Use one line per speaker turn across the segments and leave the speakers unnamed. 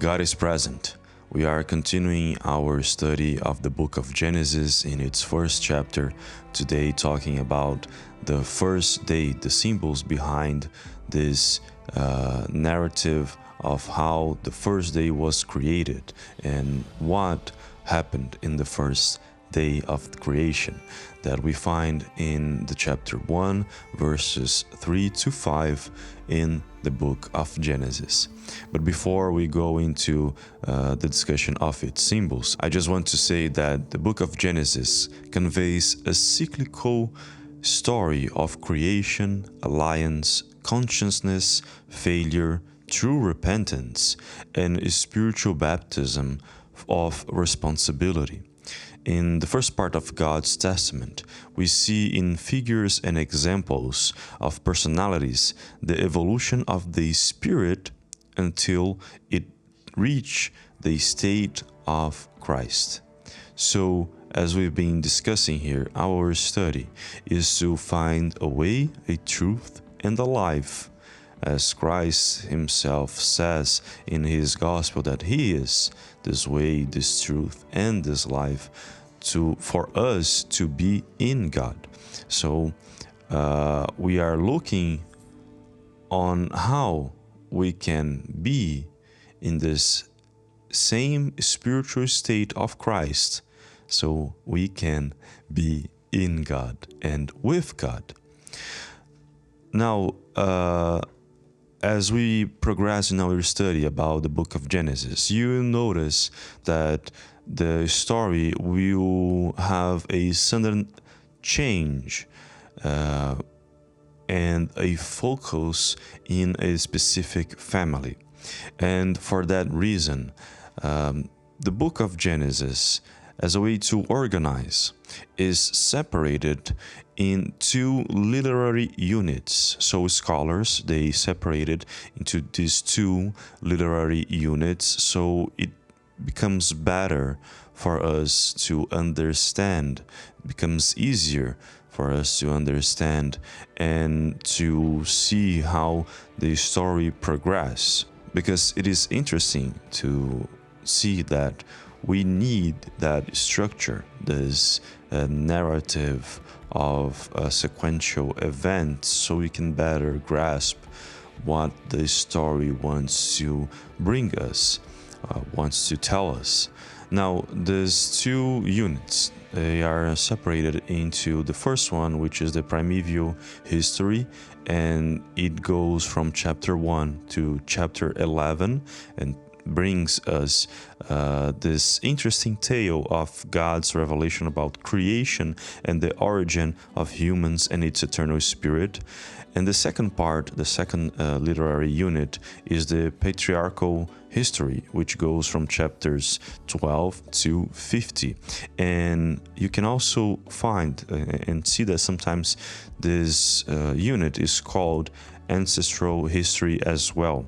God is present. We are continuing our study of the book of Genesis in its first chapter, today talking about the first day, the symbols behind this narrative of how the first day was created and what happened in the first day of creation that we find in the chapter 1 verses 3 to 5 in the book of Genesis. But before we go into the discussion of its symbols, I just want to say that the book of Genesis conveys a cyclical story of creation, alliance, consciousness, failure, true repentance, and spiritual baptism of responsibility. In the first part of God's Testament, we see in figures and examples of personalities the evolution of the Spirit until it reached the state of Christ. So, as we've been discussing here, our study is to find a way, a truth, and a life, as Christ himself says in his gospel that he is this way, this truth, and this life for us to be in God. So we are looking on how we can be in this same spiritual state of Christ, so we can be in God and with God. Now, as we progress in our study about the book of Genesis, you will notice that the story will have a sudden change and a focus in a specific family. And for that reason, the book of Genesis, as a way to organize, is separated in two literary units. So scholars, they separated into these two literary units, so it becomes better for us to understand, it becomes easier for us to understand and to see how the story progresses, because it is interesting to see that we need that structure, this narrative of sequential events, so we can better grasp what the story wants to bring us, wants to tell us. Now, these two units, they are separated into the first one, which is the primeval history, and it goes from chapter 1 to chapter 11 and brings us this interesting tale of God's revelation about creation and the origin of humans and its eternal spirit. And the second part, the second literary unit, is the patriarchal history, which goes from chapters 12 to 50. And you can also find and see that sometimes this unit is called ancestral history as well.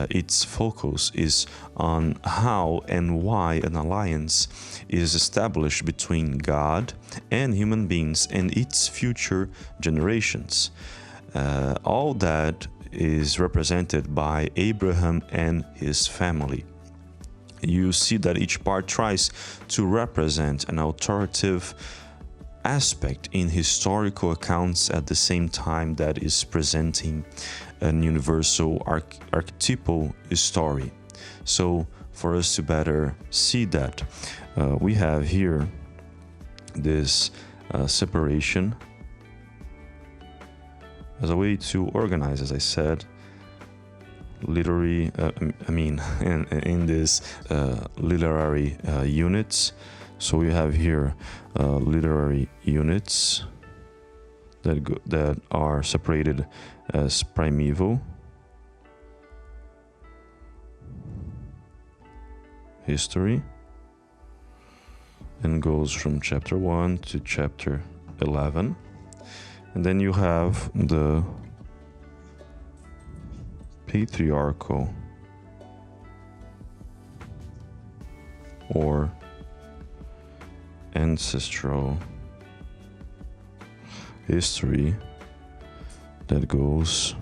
Its focus is on how and why an alliance is established between God and human beings and its future generations. All that is represented by Abraham and his family. You see that each part tries to represent an authoritative aspect in historical accounts at the same time that is presenting an universal archetypal story. So for us to better see that, we have here this separation as a way to organize, as I said, literary, in this literary units. So we have here literary units that are separated as primeval history and goes from chapter 1 to chapter 11. And then you have the patriarchal or ancestral history that goes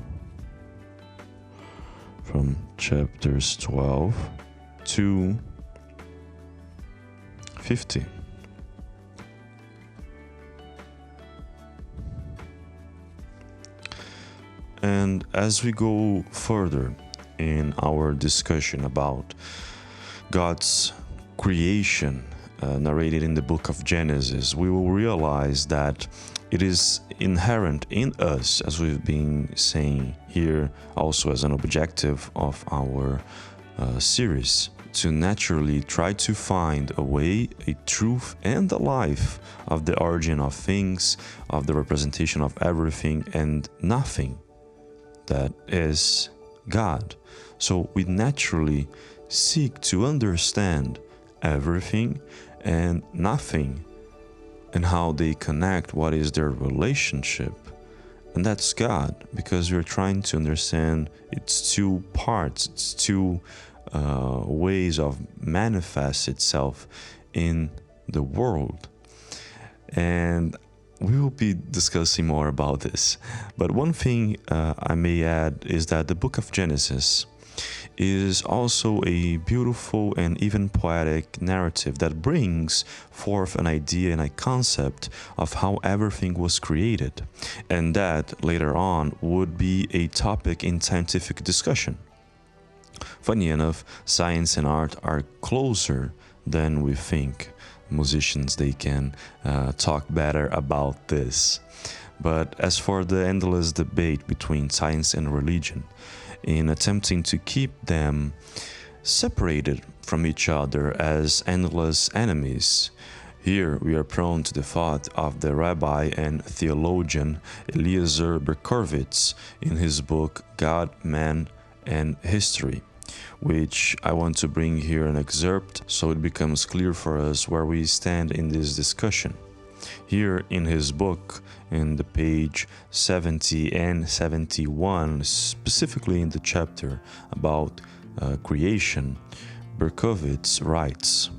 from chapters 12 2:50. And as we go further in our discussion about God's creation narrated in the book of Genesis, we will realize that it is inherent in us, as we've been saying here, also as an objective of our series, to naturally try to find a way, a truth, and a life of the origin of things, of the representation of everything and nothing that is God. So we naturally seek to understand everything and nothing and how they connect, what is their relationship. And that's God, because we're trying to understand its two parts, its two ways of manifest itself in the world. And we will be discussing more about this. But one thing I may add is that the book of Genesis is also a beautiful and even poetic narrative that brings forth an idea and a concept of how everything was created, and that later on would be a topic in scientific discussion. Funny enough, science and art are closer than we think. Musicians, they can talk better about this. But as for the endless debate between science and religion, in attempting to keep them separated from each other as endless enemies, here we are prone to the thought of the rabbi and theologian Eliezer Berkovits in his book God, Man, and History, which I want to bring here an excerpt so it becomes clear for us where we stand in this discussion. Here in his book, in the page 70 and 71, specifically in the chapter about creation, Berkovits writes,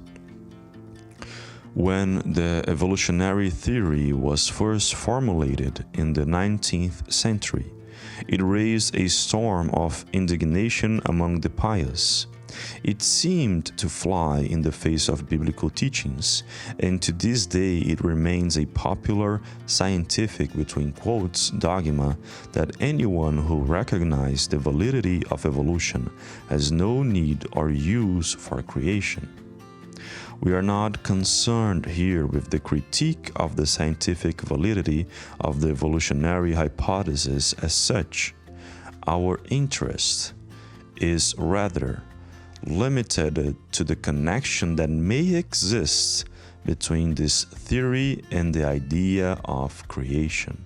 "When the evolutionary theory was first formulated in the 19th century, it raised a storm of indignation among the pious. It seemed to fly in the face of biblical teachings, and to this day it remains a popular scientific, between quotes, dogma that anyone who recognizes the validity of evolution has no need or use for creation. We are not concerned here with the critique of the scientific validity of the evolutionary hypothesis as such. Our interest is rather limited to the connection that may exist between this theory and the idea of creation.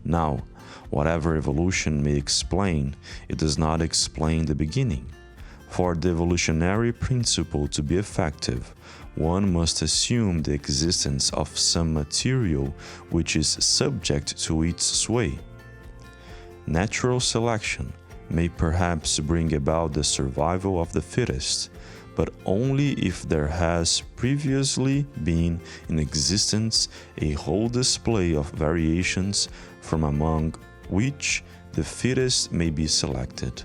Now, whatever evolution may explain, it does not explain the beginning. For the evolutionary principle to be effective, one must assume the existence of some material which is subject to its sway. Natural selection may perhaps bring about the survival of the fittest, but only if there has previously been in existence a whole display of variations from among which the fittest may be selected.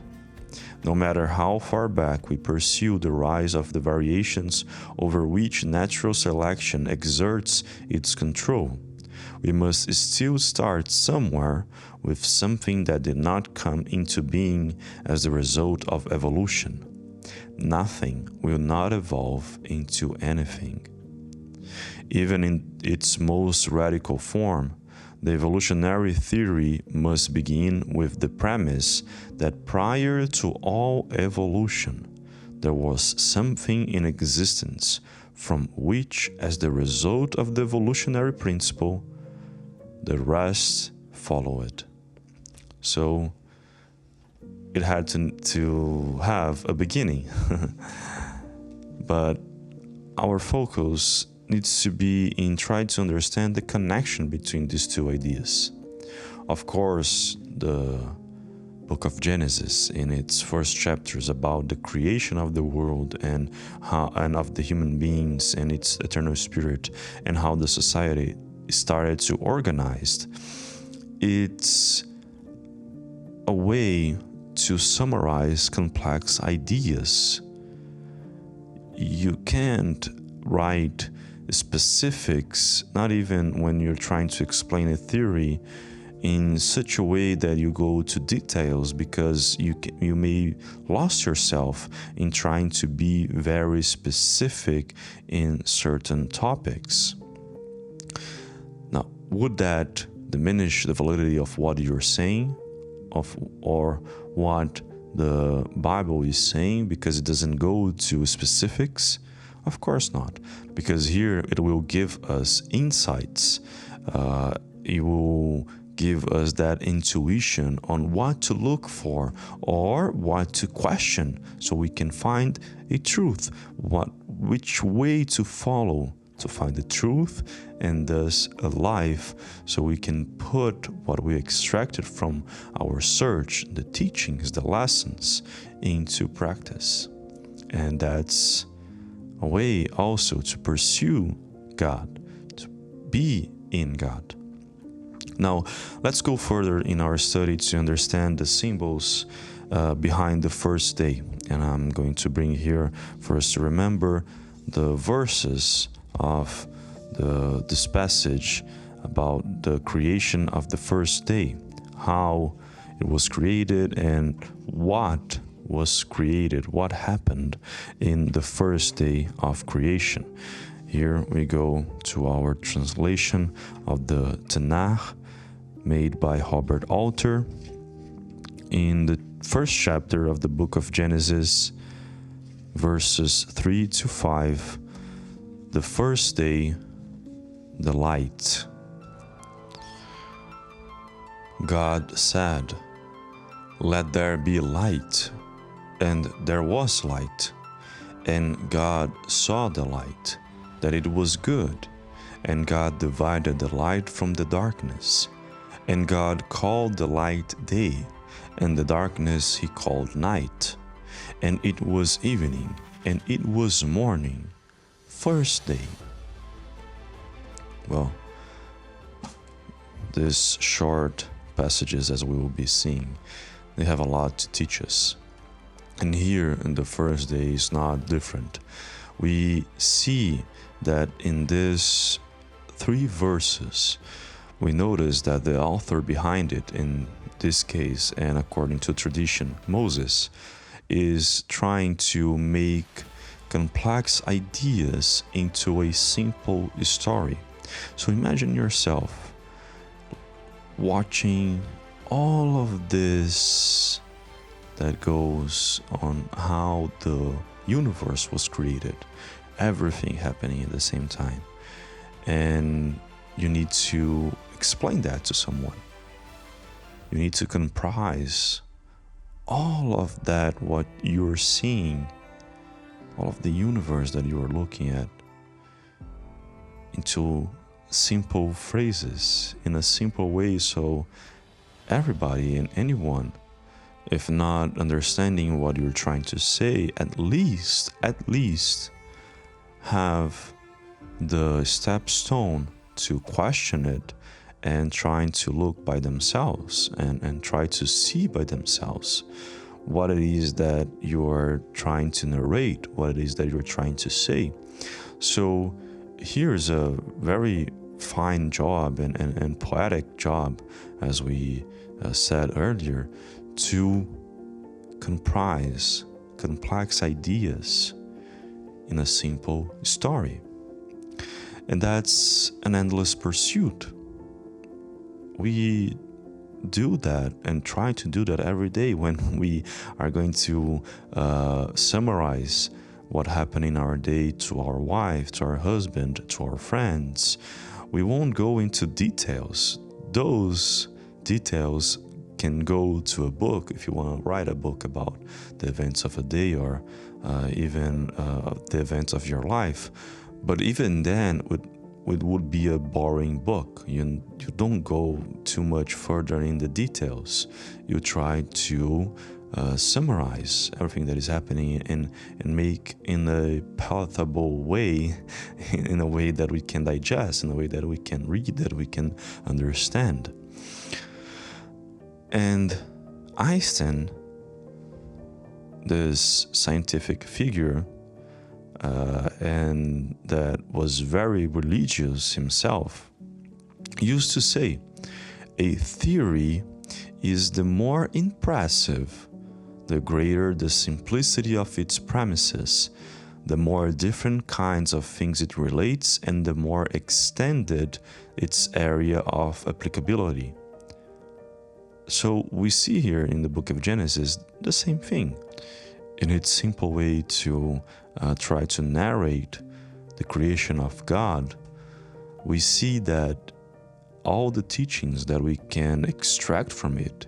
No matter how far back we pursue the rise of the variations over which natural selection exerts its control, we must still start somewhere with something that did not come into being as the result of evolution. Nothing will not evolve into anything. Even in its most radical form, the evolutionary theory must begin with the premise that prior to all evolution, there was something in existence from which, as the result of the evolutionary principle, the rest followed. So it had to have a beginning. But our focus needs to be in trying to understand the connection between these two ideas. Of course, the book of Genesis in its first chapters about the creation of the world and of the human beings and its eternal spirit and how the society started to organize, it's a way to summarize complex ideas you can't write specifics, not even when you're trying to explain a theory, in such a way that you go to details, because you may lost yourself in trying to be very specific in certain topics. Now, would that diminish the validity of what you're saying, or what the Bible is saying, because it doesn't go to specifics? Of course not, because here it will give us insights. It will give us that intuition on what to look for or what to question, so we can find a truth, which way to follow to find the truth, and thus a life, so we can put what we extracted from our search, the teachings, the lessons, into practice. And that's a way also to pursue God, to be in God. Now, let's go further in our study to understand the symbols behind the first day. And I'm going to bring here for us to remember the verses of this passage about the creation of the first day, how it was created and what was created, what happened in the first day of creation. Here we go to our translation of the Tanakh, made by Robert Alter, in the first chapter of the book of Genesis, verses 3 to 5. The first day, the light. God said, "Let there be light," and there was light. And God saw the light, that it was good, and God divided the light from the darkness. And God called the light day, and the darkness he called night. And it was evening, and it was morning, first day. Well, these short passages, as we will be seeing, they have a lot to teach us. And here in the first day is not different. We see that in these 3 verses, we notice that the author behind it, in this case, and according to tradition, Moses, is trying to make complex ideas into a simple story. So imagine yourself watching all of this that goes on how the universe was created, everything happening at the same time. And you need to explain that to someone. You need to comprise all of that, what you're seeing, all of the universe that you are looking at, into simple phrases, in a simple way, so everybody and anyone, if not understanding what you're trying to say, at least have the stepstone to question it, and trying to look by themselves and try to see by themselves what it is that you're trying to narrate, what it is that you're trying to say. So here's a very fine job and poetic job, as we said earlier, to comprise complex ideas in a simple story. And that's an endless pursuit. We do that and try to do that every day when we are going to summarize what happened in our day to our wife, to our husband, to our friends. We won't go into details. Those details can go to a book if you want to write a book about the events of a day, or even the events of your life. But even then, it would be a boring book. You don't go too much further in the details. You try to summarize everything that is happening and make in a palatable way, in a way that we can digest, in a way that we can read, that we can understand. And Einstein, this scientific figure, and that was very religious himself, used to say, a theory is the more impressive, the greater the simplicity of its premises, the more different kinds of things it relates, and the more extended its area of applicability. So we see here in the book of Genesis the same thing. In its simple way to try to narrate the creation of God, we see that all the teachings that we can extract from it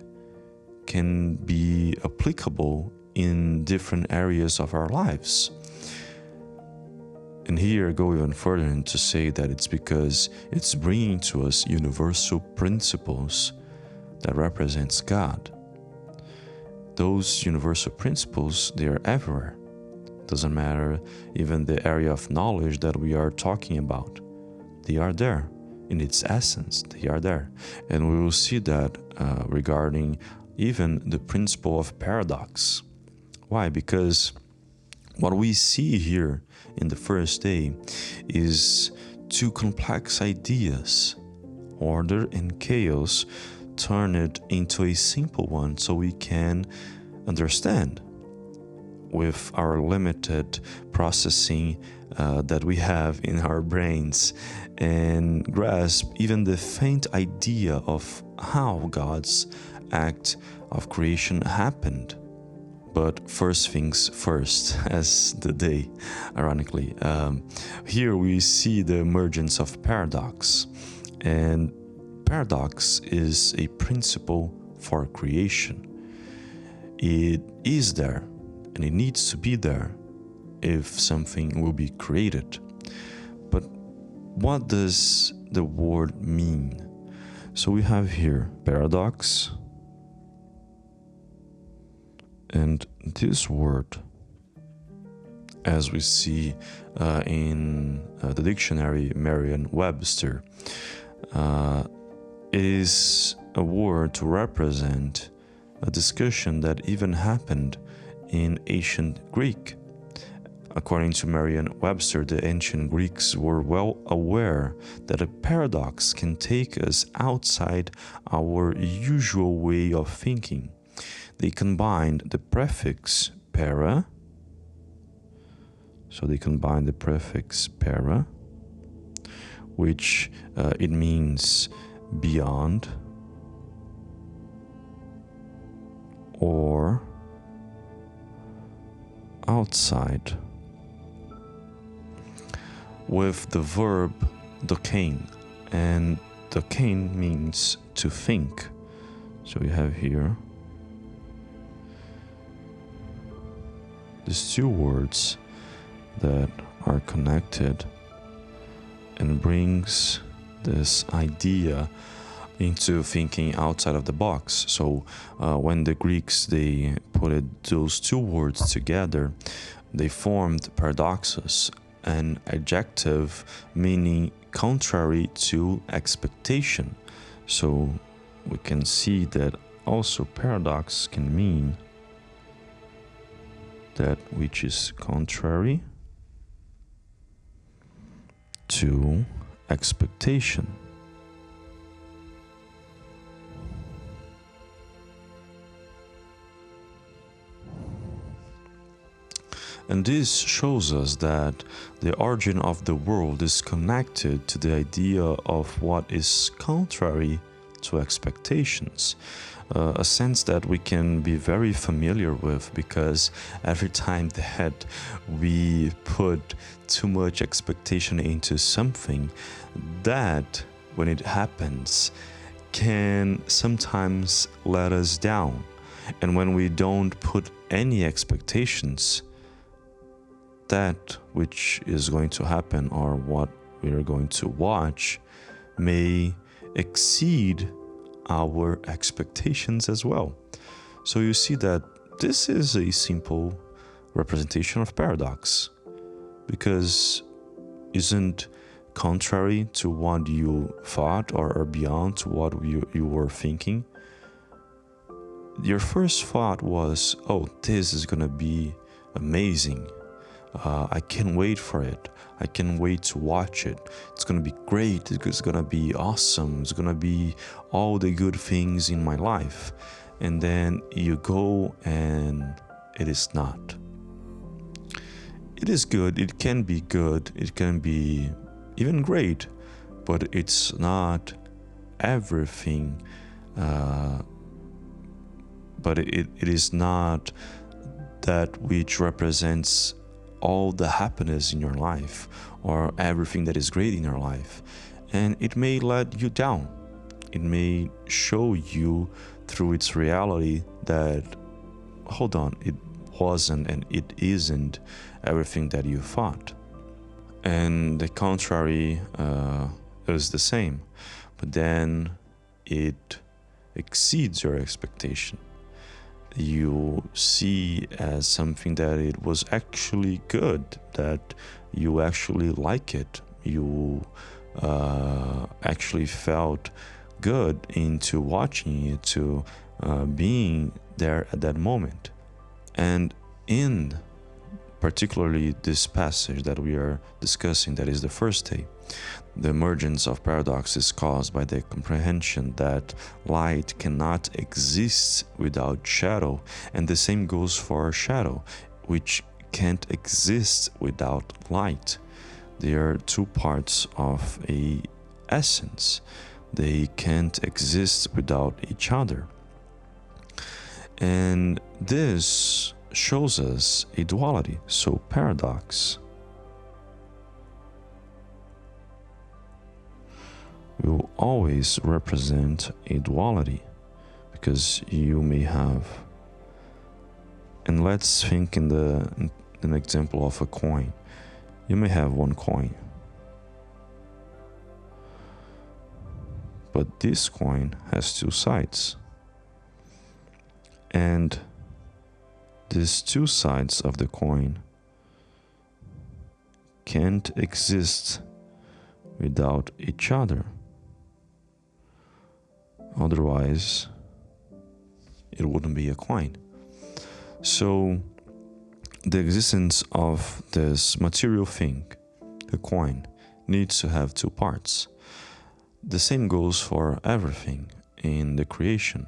can be applicable in different areas of our lives. And here I go even further and to say that it's because it's bringing to us universal principles that represents God. Those universal principles, they are everywhere. Doesn't matter even the area of knowledge that we are talking about. They are there. In its essence, they are there. And we will see that regarding even the principle of paradox. Why? Because what we see here in the first day is two complex ideas, order and chaos, turn it into a simple one so we can understand with our limited processing that we have in our brains and grasp even the faint idea of how God's act of creation happened. But first things first, as the day, ironically. Here we see the emergence of paradox. And paradox is a principle for creation. It is there, and it needs to be there if something will be created. But what does the word mean? So we have here paradox, and this word, as we see in the dictionary Merriam-Webster, is a word to represent a discussion that even happened in ancient Greek. According to Merriam-Webster, the ancient Greeks were well aware that a paradox can take us outside our usual way of thinking. They combined the prefix para, which it means beyond or outside, with the verb dokein, and dokein means to think. So we have here these two words that are connected and brings this idea into thinking outside of the box. So when the Greeks, they put those two words together, they formed paradoxos, an adjective meaning contrary to expectation. So we can see that also paradox can mean that which is contrary to expectation. And this shows us that the origin of the world is connected to the idea of what is contrary to expectations. A sense that we can be very familiar with, because every time that we put too much expectation into something, that when it happens can sometimes let us down. And when we don't put any expectations, that which is going to happen or what we are going to watch may exceed our expectations as well. So you see that this is a simple representation of paradox, because isn't contrary to what you thought or beyond to what you were thinking. Your first thought was, oh, this is gonna be amazing. I can't wait for it. I can't wait to watch it. It's gonna be great. It's gonna be awesome. It's gonna be all the good things in my life. And then you go and it is not. It is good. It can be good. It can be even great, but it's not everything. But it is not that which represents all the happiness in your life or everything that is great in your life. And it may let you down. It may show you through its reality that, hold on, it wasn't and it isn't everything that you thought. And the contrary is the same, but then it exceeds your expectation. You see as something that it was actually good, that you actually like it, you actually felt good into watching it, to being there at that moment. And in particularly this passage that we are discussing, that is the first day, the emergence of paradox is caused by the comprehension that light cannot exist without shadow, and the same goes for shadow, which can't exist without light. They are two parts of a essence. They can't exist without each other. And this shows us a duality, so paradox will always represent a duality, because you may have, and let's think in an example of a coin. You may have one coin, but this coin has two sides, and these two sides of the coin can't exist without each other. Otherwise, it wouldn't be a coin. So, the existence of this material thing, the coin, needs to have two parts. The same goes for everything in the creation.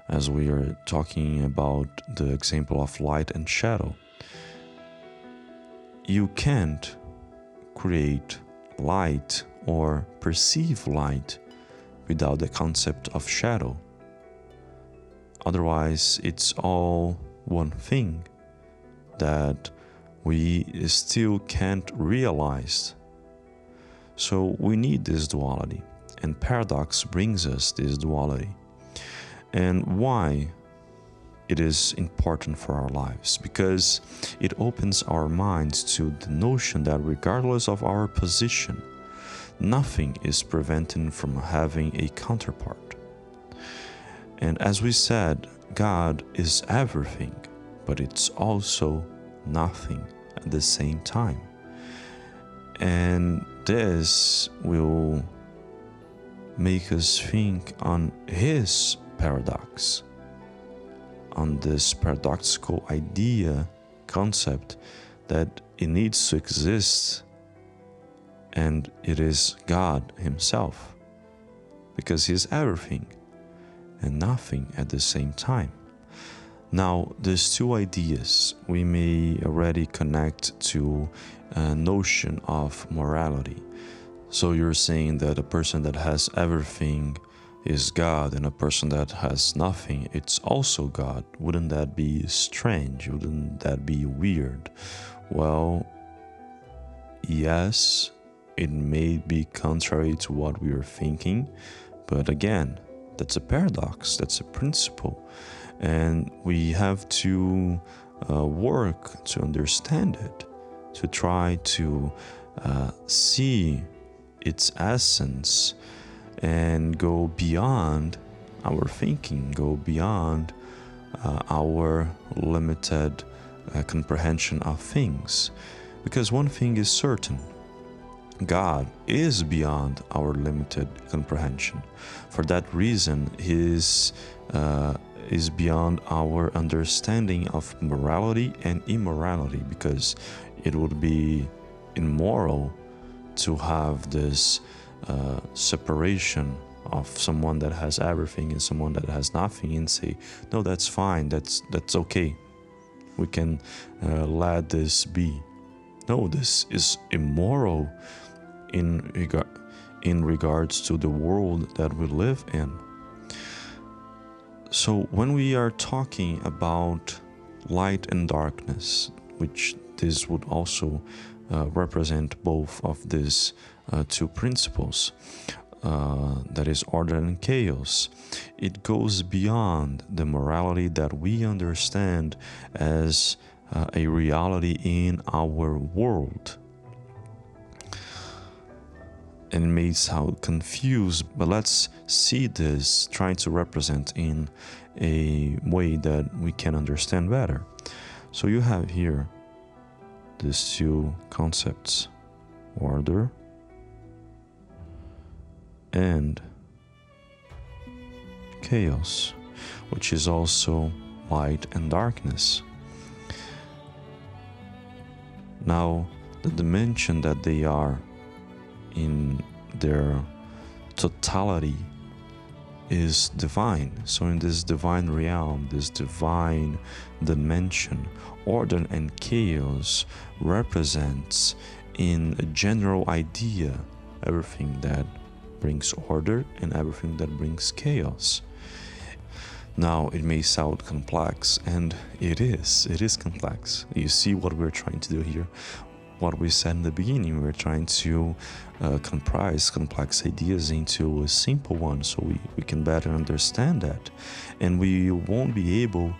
As we are talking about the example of light and shadow, you can't create light or perceive light without the concept of shadow. Otherwise, it's all one thing that we still can't realize. So we need this duality, and paradox brings us this duality. And why it is important for our lives? Because it opens our minds to the notion that regardless of our position, nothing is preventing from having a counterpart. And as we said, God is everything, but it's also nothing at the same time. And this will make us think on His paradox, on this paradoxical idea, concept, that it needs to exist, and it is God Himself, because He is everything and nothing at the same time. Now, these two ideas we may already connect to a notion of morality. So you're saying that a person that has everything is God, and a person that has nothing, it's also God. Wouldn't that be strange? Wouldn't that be weird? Well, yes, it may be contrary to what we are thinking, but again, that's a paradox, that's a principle, and we have to work to understand it, to try to see its essence and go beyond our thinking, go beyond our limited comprehension of things. Because one thing is certain, God is beyond our limited comprehension. For that reason, He is beyond our understanding of morality and immorality, because it would be immoral to have this separation of someone that has everything and someone that has nothing, and say, no, that's fine, that's okay, we can let this be. No, this is immoral in regards to the world that we live in. So when we are talking about light and darkness, which this would also represent both of these two principles, that is order and chaos, it goes beyond the morality that we understand as a reality in our world. And it may sound confused, but let's see this trying to represent in a way that we can understand better. So you have here these two concepts, order and chaos, which is also light and darkness. Now, the dimension that they are in their totality is divine. So in this divine realm, this divine dimension, order and chaos represents in a general idea everything that brings order and everything that brings chaos. Now, it may sound complex, and it is complex. You see what we're trying to do here. What we said in the beginning, we're trying to comprise complex ideas into a simple one, so we can better understand that. And we won't be able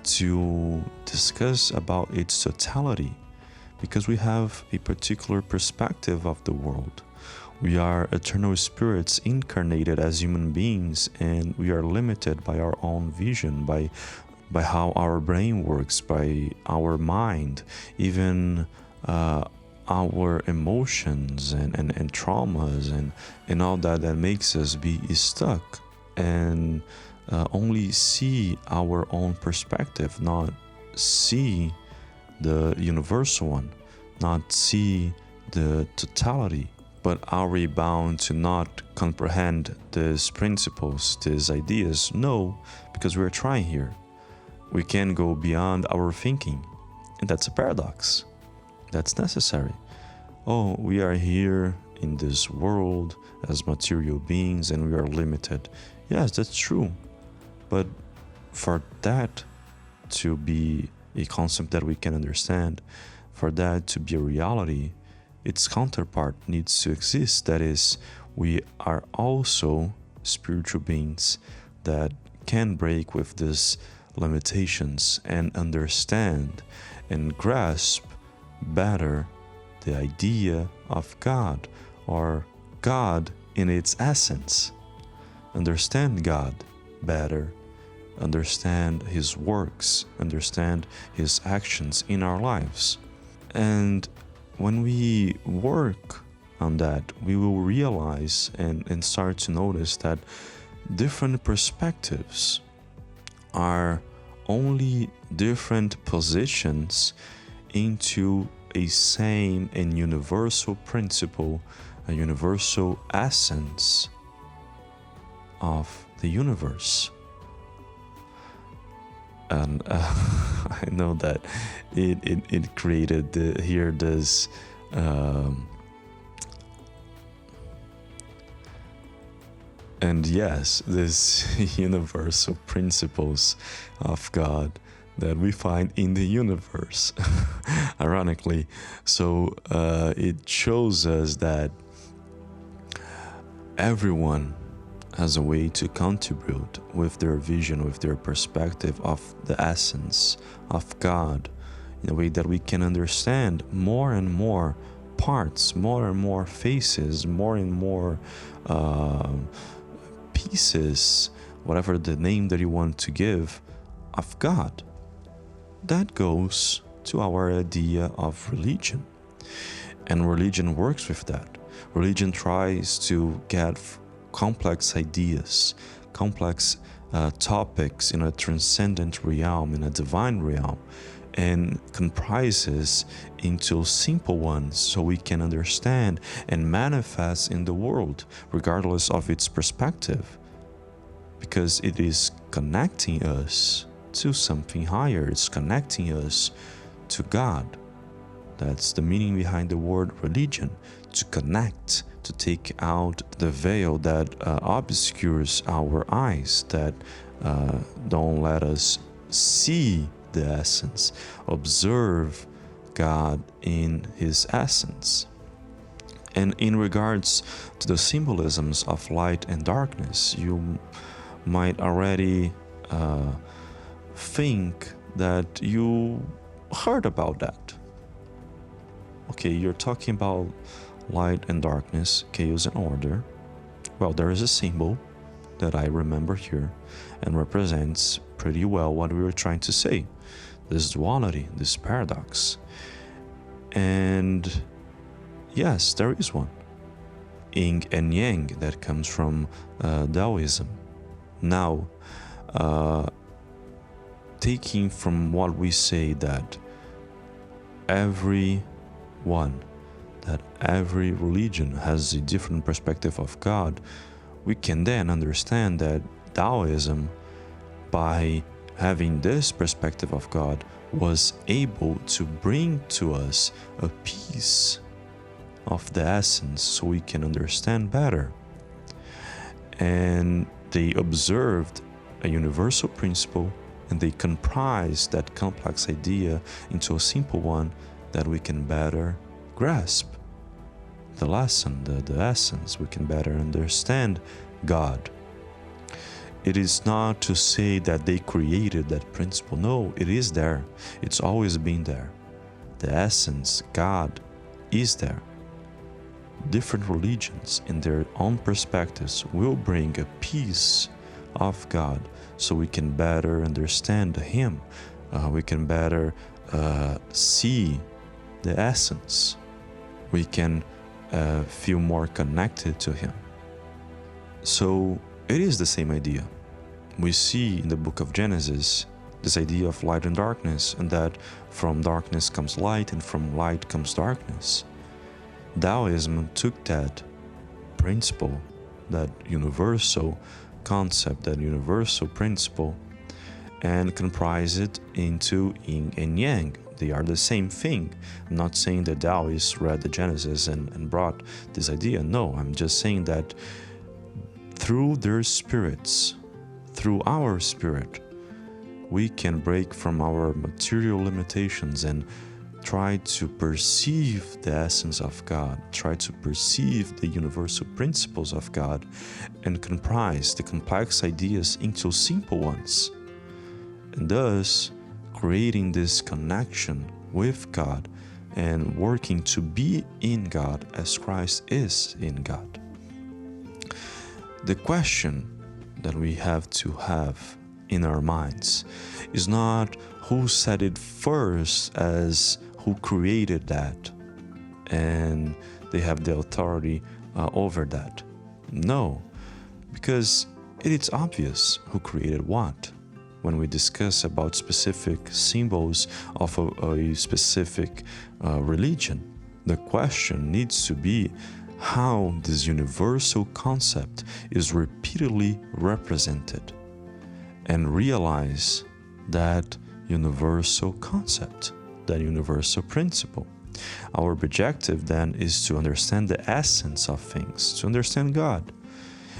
to discuss about its totality because we have a particular perspective of the world. We are eternal spirits incarnated as human beings, and we are limited by our own vision, by how our brain works, by our mind, even our emotions and traumas and all that makes us be stuck and only see our own perspective, not see the universal one, not see the totality. But are we bound to not comprehend these principles, these ideas? No, because we're trying here. We can go beyond our thinking, and that's a paradox. That's necessary. Oh, we are here in this world as material beings and we are limited. Yes, that's true. But for that to be a concept that we can understand, for that to be a reality, its counterpart needs to exist. That is, we are also spiritual beings that can break with these limitations and understand and grasp better the idea of God, or God in its essence. Understand God better, understand His works, understand His actions in our lives. And when we work on that, we will realize and start to notice that different perspectives are only different positions into a same and universal principle, a universal essence of the universe. And I know that it created here this and yes, this universal principles of God that we find in the universe, ironically. So it shows us that everyone has a way to contribute with their vision, with their perspective of the essence of God, in a way that we can understand more and more parts, more and more faces, more and more pieces, whatever the name that you want to give, of God. That goes to our idea of religion. And religion works with that. Religion tries to get complex ideas, complex topics in a transcendent realm, in a divine realm, and comprises into simple ones so we can understand and manifest in the world regardless of its perspective, because it is connecting us to something higher. It's connecting us to God. That's the meaning behind the word religion: to connect, to take out the veil that obscures our eyes, that don't let us see the essence, observe God in His essence. And in regards to the symbolisms of light and darkness, you might already think that you heard about that. Okay, you're talking about light and darkness, chaos and order. Well, there is a symbol that I remember here and represents pretty well what we were trying to say. This duality, this paradox. And yes, there is one. Yin and Yang, that comes from Taoism. Now, taking from what we say that every religion has a different perspective of God, we can then understand that Taoism, by having this perspective of God, was able to bring to us a piece of the essence so we can understand better. And they observed a universal principle, and they comprised that complex idea into a simple one that we can better grasp the lesson, the essence. We can better understand God. It is not to say that they created that principle. No, it is there. It's always been there. The essence, God, is there. Different religions, in their own perspectives, will bring a piece of God so we can better understand Him. We can better see the essence. We can feel more connected to Him. So it is the same idea. We see in the book of Genesis this idea of light and darkness, and that from darkness comes light and from light comes darkness. Taoism took that principle, that universal concept, that universal principle, and comprised it into Yin and Yang. They are the same thing. I'm not saying that Taoists read the Genesis and brought this idea. No, I'm just saying that through their spirits, through our spirit, we can break from our material limitations and try to perceive the essence of God, try to perceive the universal principles of God, and comprise the complex ideas into simple ones, and thus creating this connection with God and working to be in God as Christ is in God. The question that we have to have in our minds is not who said it first, as who created that and they have the authority over that. No, because it is obvious who created what when we discuss about specific symbols of a specific religion. The question needs to be how this universal concept is repeatedly represented, and realize that universal concept, that universal principle. Our objective then is to understand the essence of things, to understand God.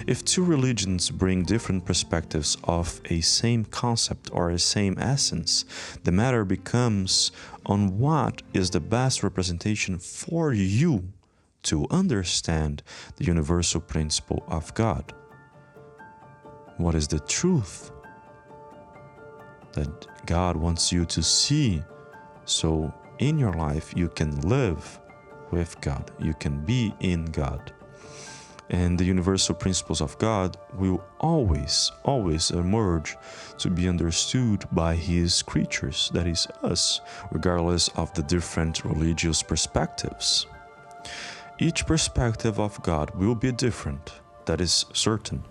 If two religions bring different perspectives of a same concept or a same essence, the matter becomes on what is the best representation for you to understand the universal principle of God. What is the truth that God wants you to see, so in your life you can live with God, you can be in God. And the universal principles of God will always emerge to be understood by His creatures, that is us, regardless of the different religious perspectives. Each perspective of God will be different, that is certain,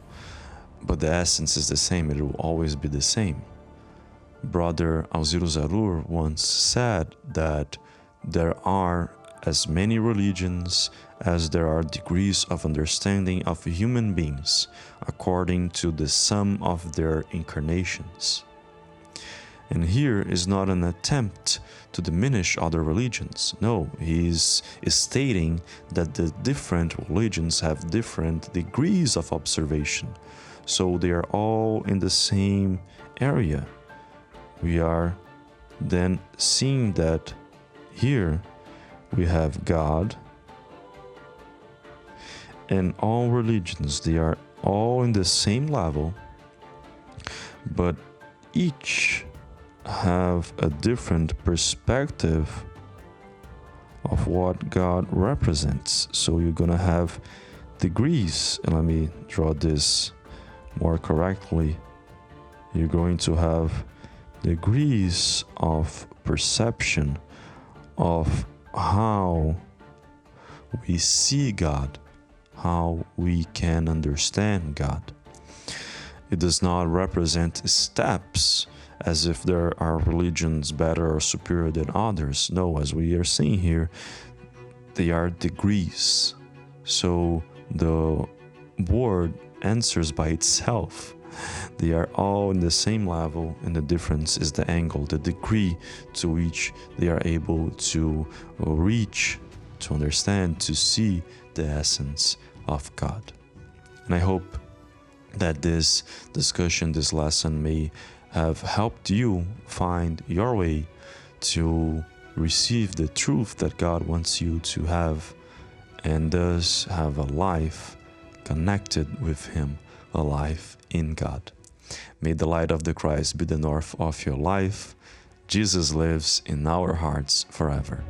but the essence is the same, it will always be the same. Brother Alziro Zarur once said that there are as many religions as there are degrees of understanding of human beings, according to the sum of their incarnations. And here is not an attempt to diminish other religions. No, he is stating that the different religions have different degrees of observation, so they are all in the same area. We are then seeing that here we have God, and all religions, they are all in the same level, but each have a different perspective of what God represents. So you're gonna have degrees, and let me draw this more correctly. You're going to have degrees of perception of how we see God, how we can understand God. It does not represent steps as if there are religions better or superior than others. No, as we are seeing here, they are degrees. So the word answers by itself. They are all in the same level, and the difference is the angle, the degree to which they are able to reach, to understand, to see the essence of God. And I hope that this discussion, this lesson may have helped you find your way to receive the truth that God wants you to have, and thus have a life connected with Him, a life in God. May the light of the Christ be the north of your life. Jesus lives in our hearts forever.